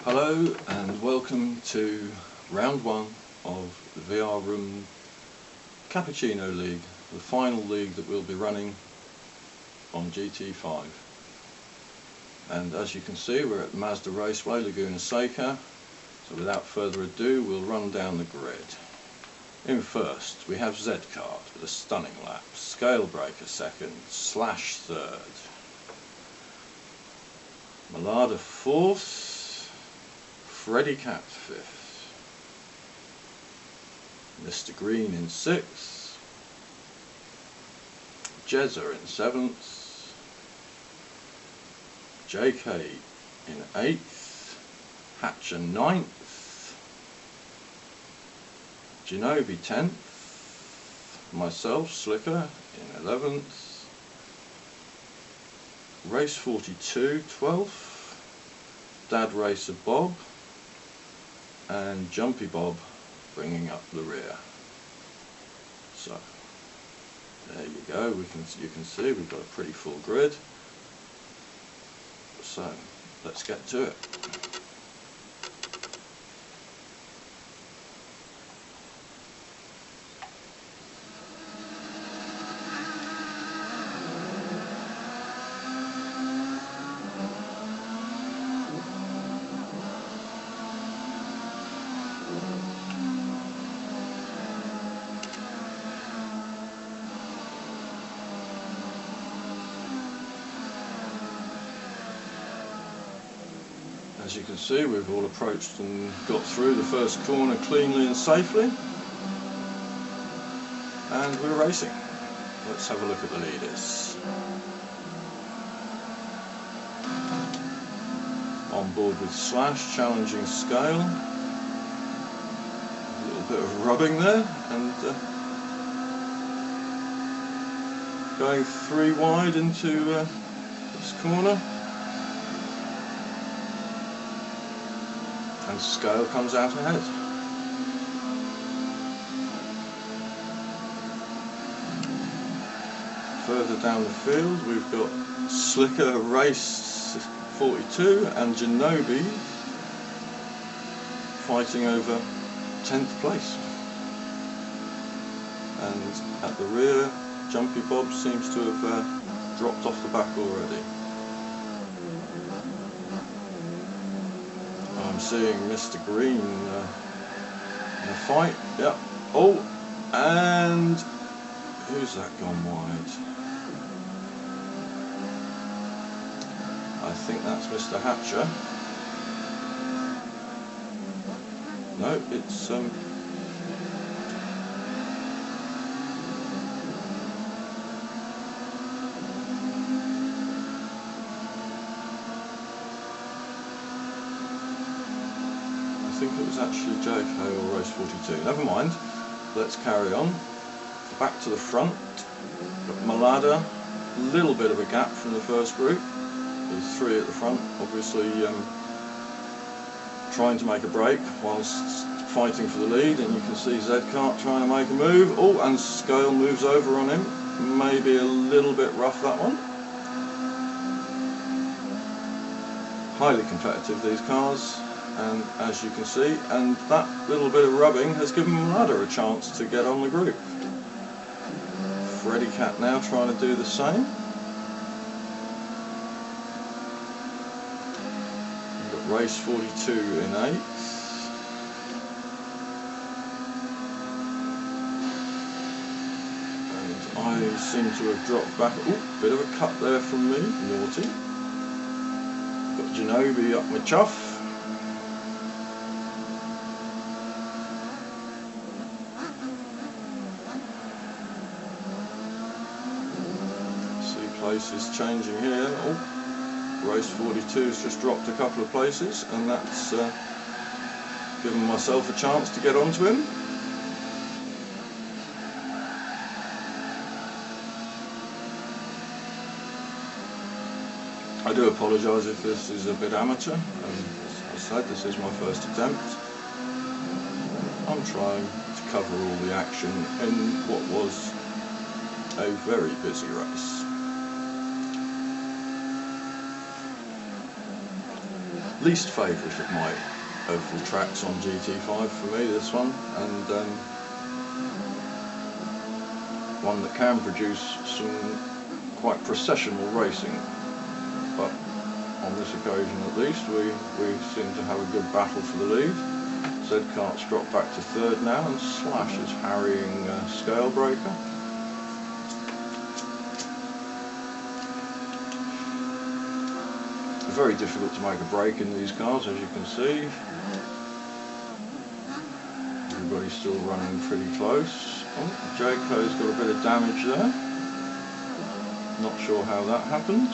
Hello and welcome to round one of the VR Room Cappuccino League, the final league that we'll be running on GT5. And as you can see, we're at Mazda Raceway, Laguna Seca, so without further ado we'll run down the grid. In first we have Z-Kart with a stunning lap, Scale Breaker second, Slash third, Malada fourth, Freddy Cat fifth, Mr. Green in sixth, Jezza in seventh, JK in eighth, Hatcher ninth, Genobi 10th, myself, Slicker, in 11th, Race 42, 12th, Dad Racer Bob, and Jumpy Bob bringing up the rear. So, there you go, you can see we've got a pretty full grid. So, let's get to it. As you can see, we've all approached and got through the first corner cleanly and safely, and we're racing. Let's have a look at the leaders. On board with Slash, challenging Scale. A little bit of rubbing there, and going three wide into this corner. And Scale comes out ahead. Further down the field we've got Slicker Race 42 and Genobi fighting over 10th place. And at the rear, Jumpy Bob seems to have dropped off the back already. I'm seeing Mr. Green in a fight. Yep. Oh, and who's that gone wide? I think that's Mr. Hatcher. No, it's I think it was actually JK or Race 42. Never mind, let's carry on. Back to the front, got Malada, a little bit of a gap from the first group. There's three at the front, obviously trying to make a break whilst fighting for the lead, and you can see Z-Kart trying to make a move. Oh, and Scale moves over on him, maybe a little bit rough that one. Highly competitive, these cars. And as you can see, and that little bit of rubbing has given Malada a chance to get on the group. Freddy Cat now trying to do the same. We've got Race 42 in 8th. And I seem to have dropped back. Ooh, bit of a cut there from me, naughty. Got Genobi up my chuff. Places changing here. Oh, Race 42's just dropped a couple of places, and that's given myself a chance to get onto him. I do apologise if this is a bit amateur. As I said, this is my first attempt. I'm trying to cover all the action in what was a very busy race. least favourite of the tracks on GT5 for me, this one, and one that can produce some quite processional racing. But on this occasion at least, we seem to have a good battle for the lead. Z-Kart's dropped back to third now, and Slash is harrying Scalebreaker. Very difficult to make a break in these cars, as you can see. Everybody's still running pretty close. Oh, Jayco's got a bit of damage there. Not sure how that happened.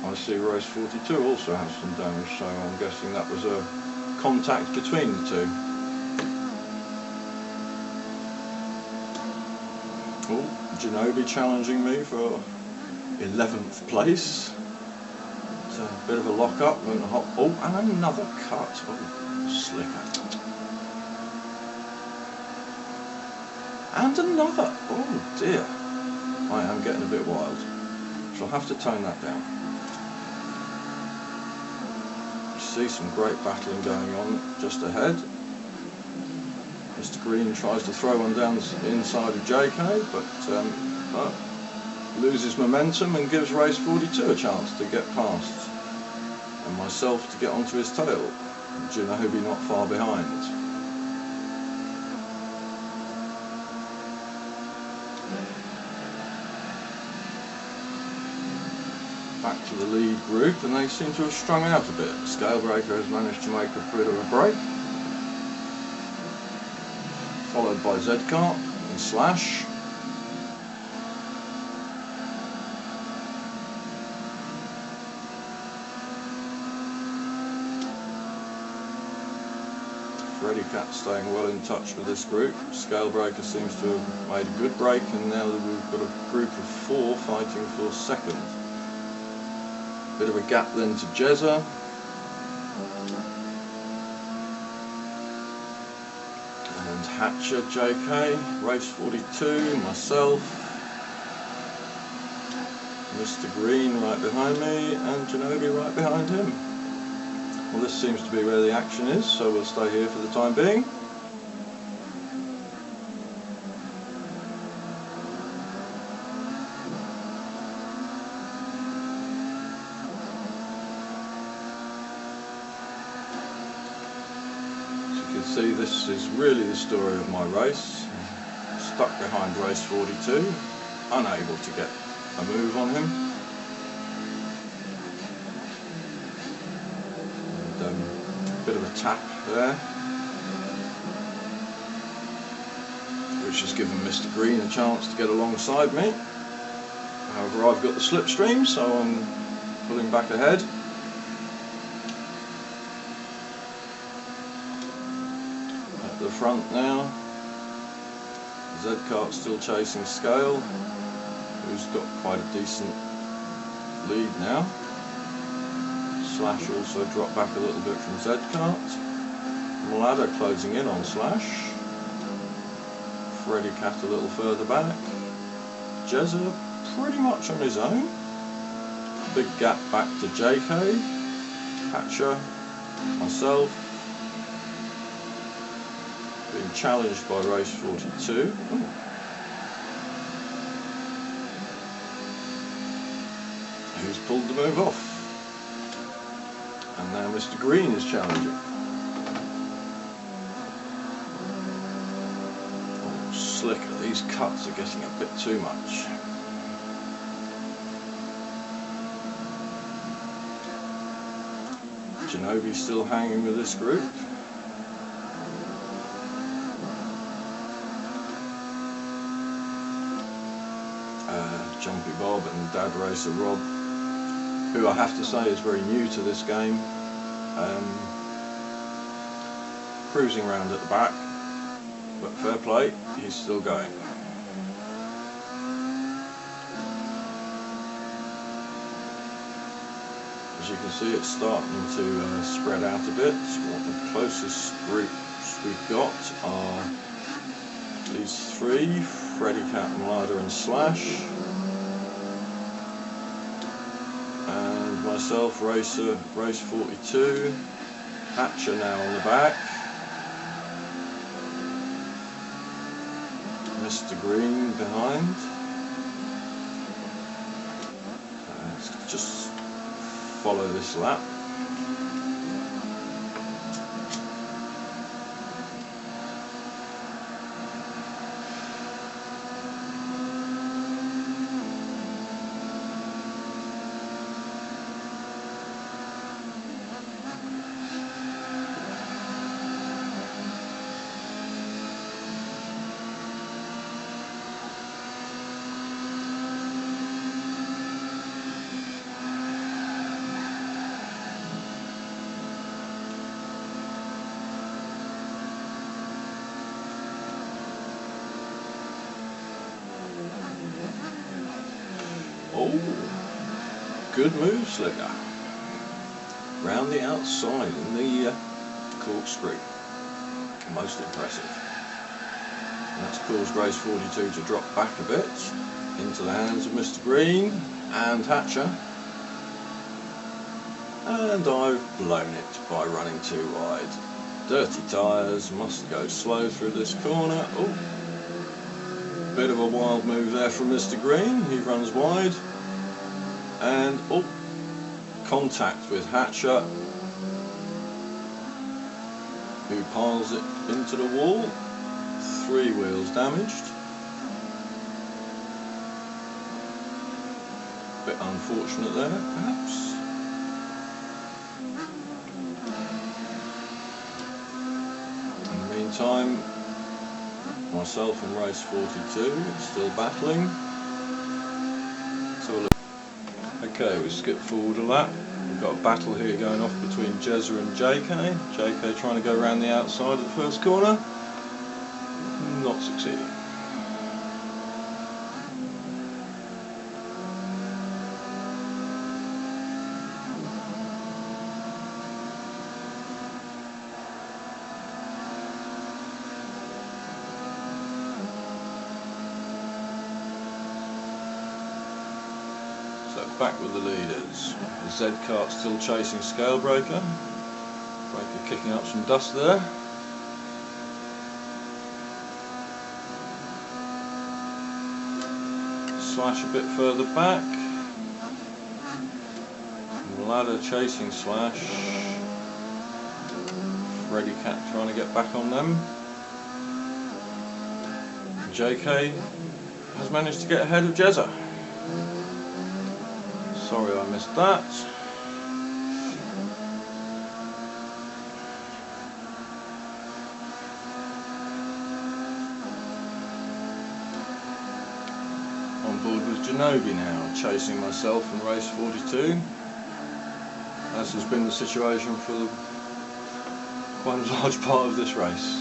I see Race 42 also has some damage, so I'm guessing that was a contact between the two. Oh, Ginobili challenging me for 11th place. It's a bit of a lock-up and a hot. Oh, and another cut. Oh, slicker. And another. Oh dear. I am getting a bit wild. So I'll have to tone that down. You see some great battling going on just ahead. Mr. Green tries to throw one down the inside of JK, but loses momentum and gives Race 42 a chance to get past, and myself to get onto his tail. Ginobili not far behind. Back to the lead group, and they seem to have strung out a bit. Scalebreaker has managed to make a bit of a break, followed by Z-Kart and Slash. Freddy Cat staying well in touch with this group. Scalebreaker seems to have made a good break, and now we've got a group of 4 fighting for second. Bit of a gap then to Jezza. And Hatcher, JK, Race 42, myself, Mr. Green right behind me, and Ginobili right behind him. Well, this seems to be where the action is, so we'll stay here for the time being. See, this is really the story of my race. Stuck behind Race 42, unable to get a move on him. And a bit of a tap there, which has given Mr. Green a chance to get alongside me. However, I've got the slipstream, so I'm pulling back ahead. The front now. Z-Kart still chasing Scale, who's got quite a decent lead now. Slash also dropped back a little bit from Z-Kart. Mlada closing in on Slash. Freddy Cat a little further back. Jezza pretty much on his own. Big gap back to JK, Hatcher, myself. Being challenged by Race 42. Ooh. Who's pulled the move off. And now Mr. Green is challenging. Oh, slicker, these cuts are getting a bit too much. Ginobili still hanging with this group. Jumpy Bob and Dad Racer Rob, who I have to say is very new to this game, cruising around at the back, but fair play, he's still going. As you can see, it's starting to spread out a bit. The closest groups we've got are these 3, Freddy Cat, Mlada and Slash. myself, racer, race 42. Hatcher now on the back. Mr. Green behind. Let's just follow this lap. Oh, good move, Slicker. Round the outside in the corkscrew. Most impressive. And that's caused race 42 to drop back a bit into the hands of Mr. Green and Hatcher. And I've blown it by running too wide. Dirty tyres, must go slow through this corner. Oh. Bit of a wild move there from Mr. Green. He runs wide and contact with Hatcher, who piles it into the wall. 3 wheels damaged. Bit unfortunate there, perhaps. In the meantime, myself and race 42 still battling. So okay, we skip forward a lap. We've got a battle here going off between Jezza and JK. JK trying to go around the outside of the first corner, not succeeding. So back with the leaders. The Z-Kart still chasing Scalebreaker. Breaker kicking up some dust there. Slash a bit further back. Ladder chasing Slash. Freddy Cat trying to get back on them. JK has managed to get ahead of Jezza. Sorry I missed that. On board with Genobi now, chasing myself in race 42. As has been the situation for quite a large part of this race.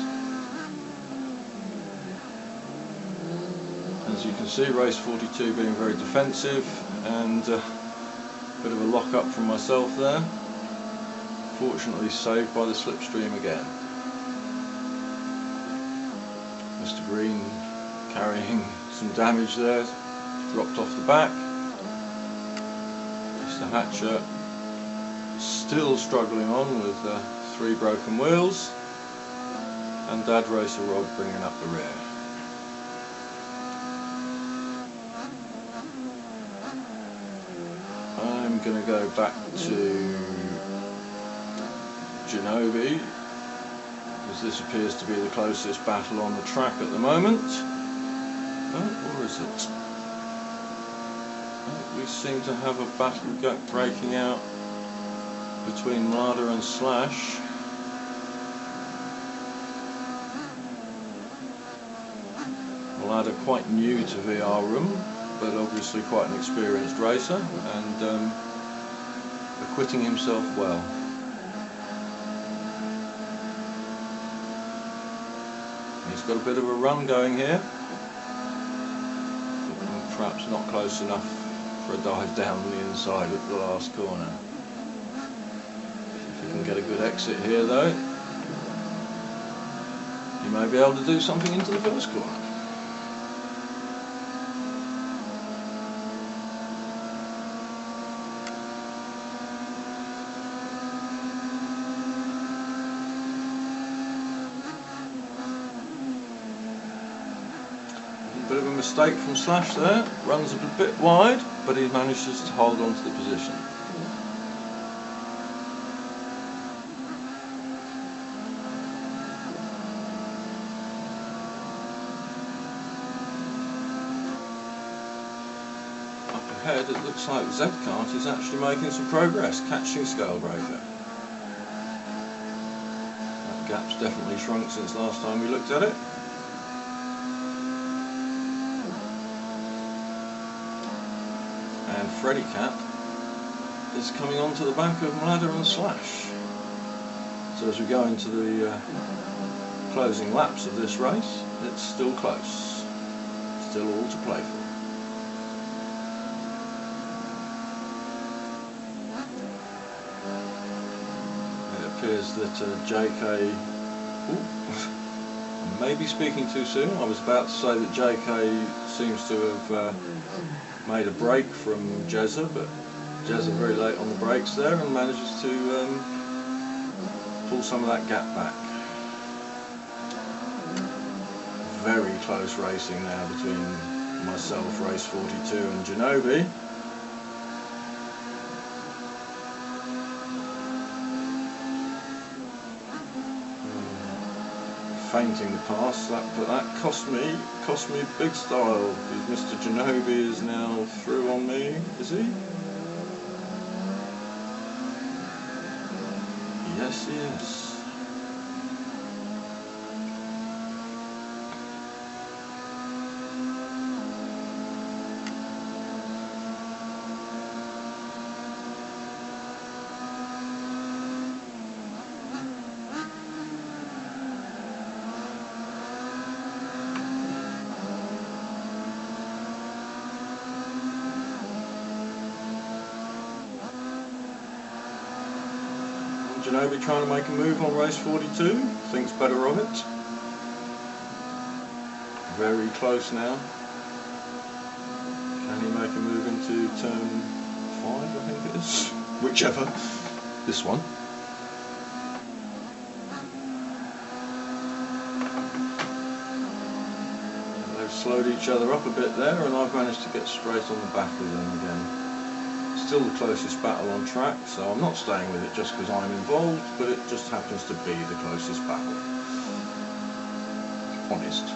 As you can see, race 42 being very defensive and bit of a lock up from myself there. Fortunately saved by the slipstream again. Mr. Green carrying some damage there, dropped off the back. Mr. Hatcher still struggling on with 3 broken wheels, and Dad Racer Rob bringing up the rear. I'm going to go back to Genobi, as this appears to be the closest battle on the track at the moment. Oh, or is it? Oh, we seem to have a battle breaking out between Ladder and Slash. Ladder quite new to VR Room, but obviously quite an experienced racer, and acquitting himself well. He's got a bit of a run going here, but perhaps not close enough for a dive down the inside at the last corner. If he can get a good exit here though, he may be able to do something into the first corner. mistake from Slash there, runs a bit wide, but he manages to hold on to the position. Up ahead it looks like Z-Kart is actually making some progress, catching Scalebreaker. That gap's definitely shrunk since last time we looked at it. And Freddy Cat is coming onto the back of Mladder and Slash. So as we go into the closing laps of this race, it's still close. Still all to play for. It appears that JK... I may be speaking too soon. I was about to say that JK seems to have made a break from Jezza, but Jezza very late on the brakes there and manages to pull some of that gap back. Very close racing now between myself, Race 42, and Genobi. Fainting the pass, but that cost me big style, because Mr. Genobi is now through on me, is he? Yes, he is. Genobi trying to make a move on race 42, thinks better of it. Very close now. Can he make a move into turn 5, I think it is? Whichever. This one. They've slowed each other up a bit there, and I've managed to get straight on the back of them again. Still the closest battle on track, so I'm not staying with it just because I'm involved, but it just happens to be the closest battle. Honest.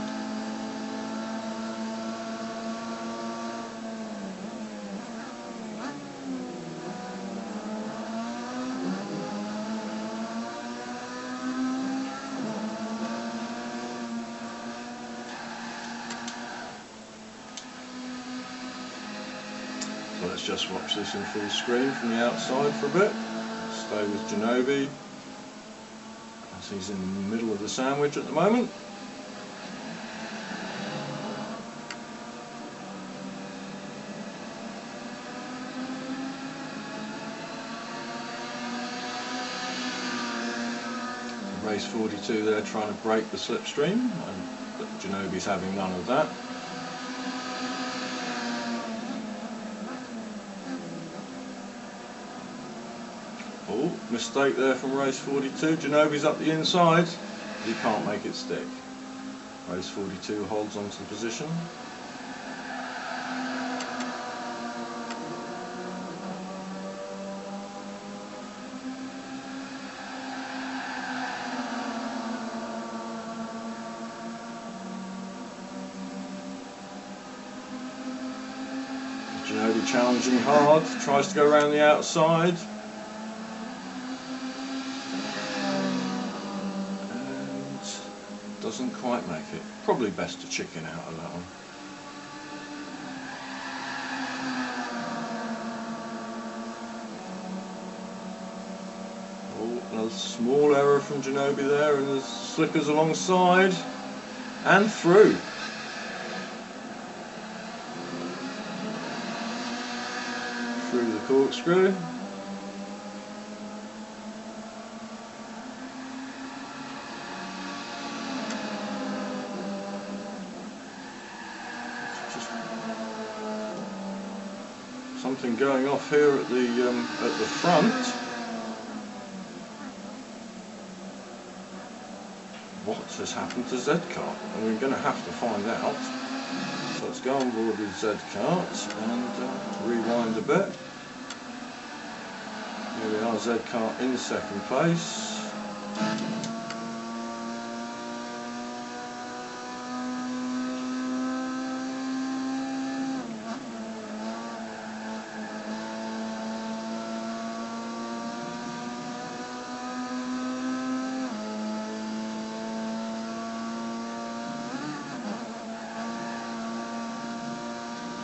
So let's just watch this in full screen from the outside for a bit. Stay with Genobi, as he's in the middle of the sandwich at the moment. Race 42 there trying to break the slipstream, but Genobi's having none of that. Oh, mistake there from race 42. Genobi's up the inside. He can't make it stick. Race 42 holds onto the position. Genobi challenging hard, tries to go around the outside. Doesn't quite make it. Probably best to chicken out of that one. Oh, another small error from Genobi there, and there's slickers alongside and through. Through the corkscrew. Something going off here at the front. What has happened to Z-Kart? And we're going to have to find out. So let's go on board with Z cart and rewind a bit. Here we are, Z cart in second place.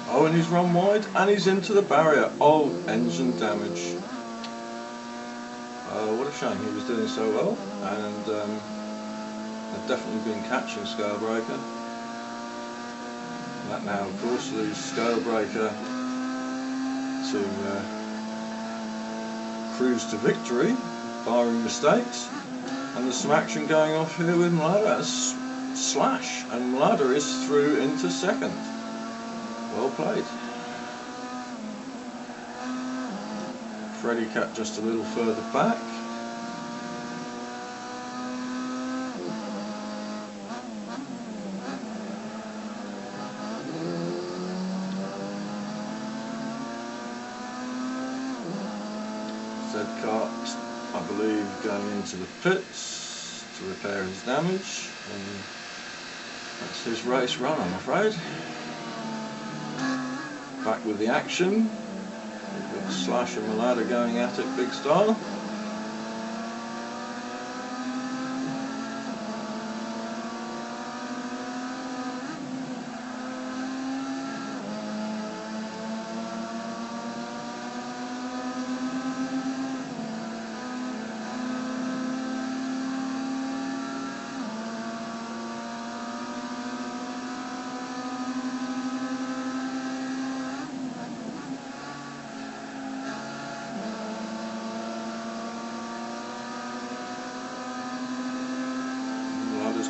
Oh, and he's run wide, and he's into the barrier. Oh, engine damage. What a shame, he was doing so well, and had definitely been catching scale breaker. That now, of course, leaves scale breaker to cruise to victory, barring mistakes. And there's some action going off here with Mlada. Slash, and Mlada is through into second. Well played. Freddy Cat just a little further back. Z-Cart, I believe, going into the pits to repair his damage. And that's his race run, I'm afraid. Back with the action. We've got Slash and Mlada going at it big style.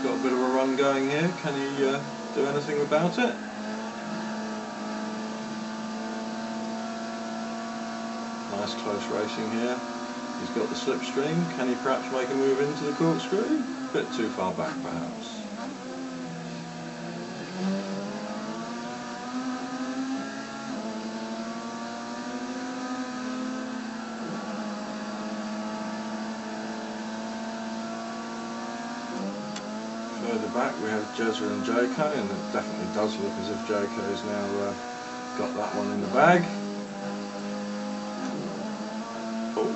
Got a bit of a run going here. Can he do anything about it? Nice close racing here. He's got the slipstream. Can he perhaps make a move into the corkscrew? A bit too far back perhaps. Further back we have Jezza and JK, and it definitely does look as if JK has now got that one in the bag. Oh,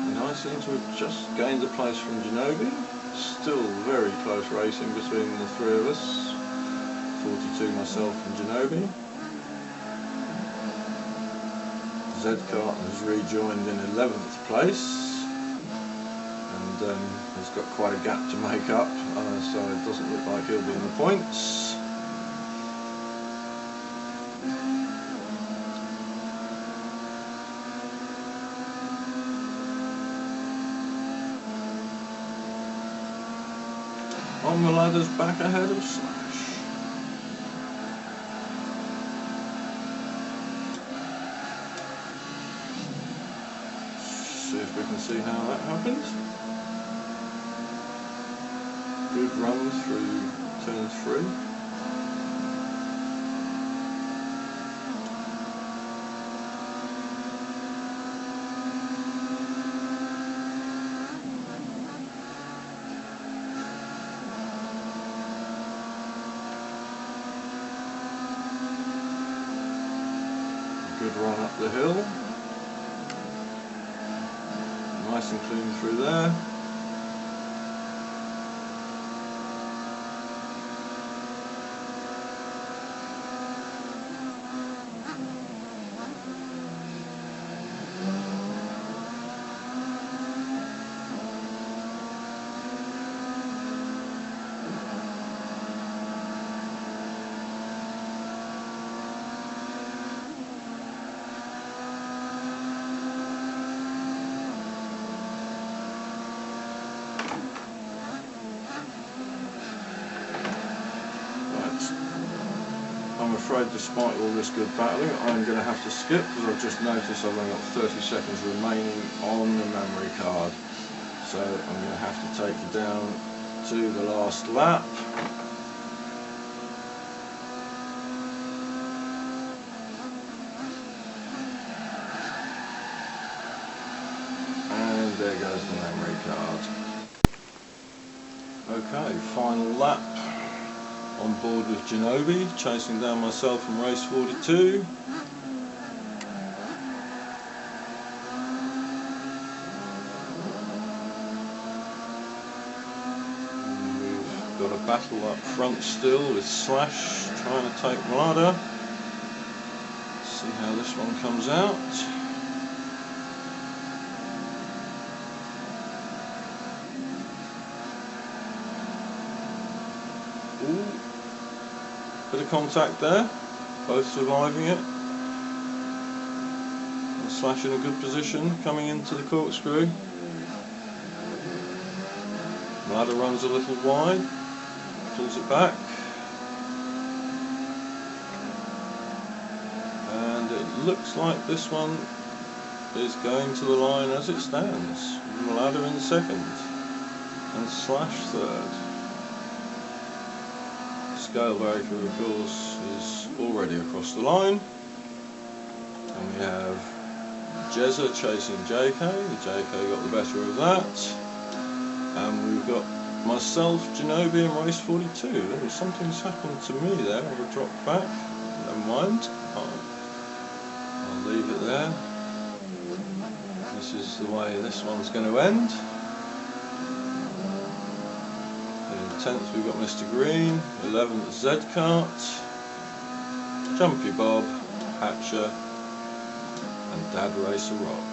and I seem to have just gained a place from Genobi. Still very close racing between the three of us. 42 myself and Genobi. Z-Cart has rejoined in 11th place. He's got quite a gap to make up, so it doesn't look like he'll be in the points. On the ladder's back ahead of Slash. See if we can see how that happens. Good run through turn 3. Good run up the hill. Nice and clean through there. I'm afraid despite all this good battling I'm going to have to skip because I've just noticed I've only got 30 seconds remaining on the memory card. So I'm going to have to take you down to the last lap. there's the memory card. Okay, final lap on board with Genobi, chasing down myself from race 42. Got a battle up front still with Slash trying to take Mlada. See how this one comes out. Ooh. Bit of contact there, both surviving it. And Slash in a good position coming into the corkscrew. Mlada runs a little wide. Pulls it back, and it looks like this one is going to the line as it stands. Mlada in second and Slash third. Scalebreaker, of course, is already across the line, and we have Jezza chasing JK. The JK got the better of that, and we've got myself, Genobi, and race 42. Something's happened to me there. I'll drop back. Never mind. I'll leave it there. This is the way this one's going to end. In 10th we've got Mr. Green, 11th Z-Kart, Jumpy Bob, Hatcher, and Dad Racer Rob.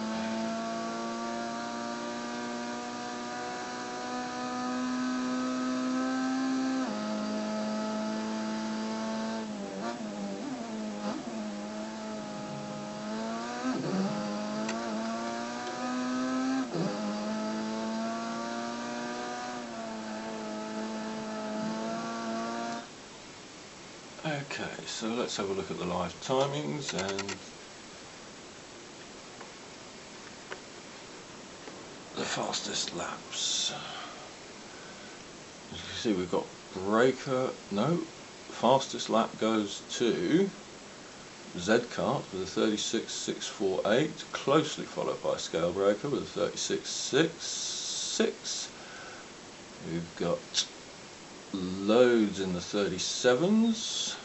Okay, so let's have a look at the live timings and the fastest laps. As you can see, we've got fastest lap goes to Z-Kart with a 36.648, closely followed by Scalebreaker with a 36.66. We've got loads in the 37s.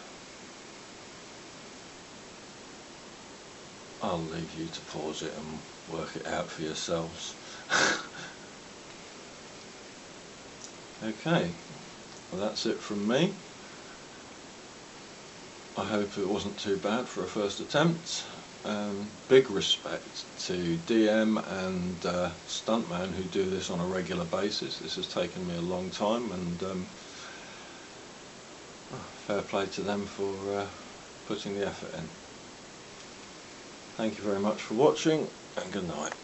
I'll leave you to pause it and work it out for yourselves. Okay, well, that's it from me. I hope it wasn't too bad for a first attempt. Big respect to DM and Stuntman who do this on a regular basis. This has taken me a long time, and fair play to them for putting the effort in. Thank you very much for watching, and good night.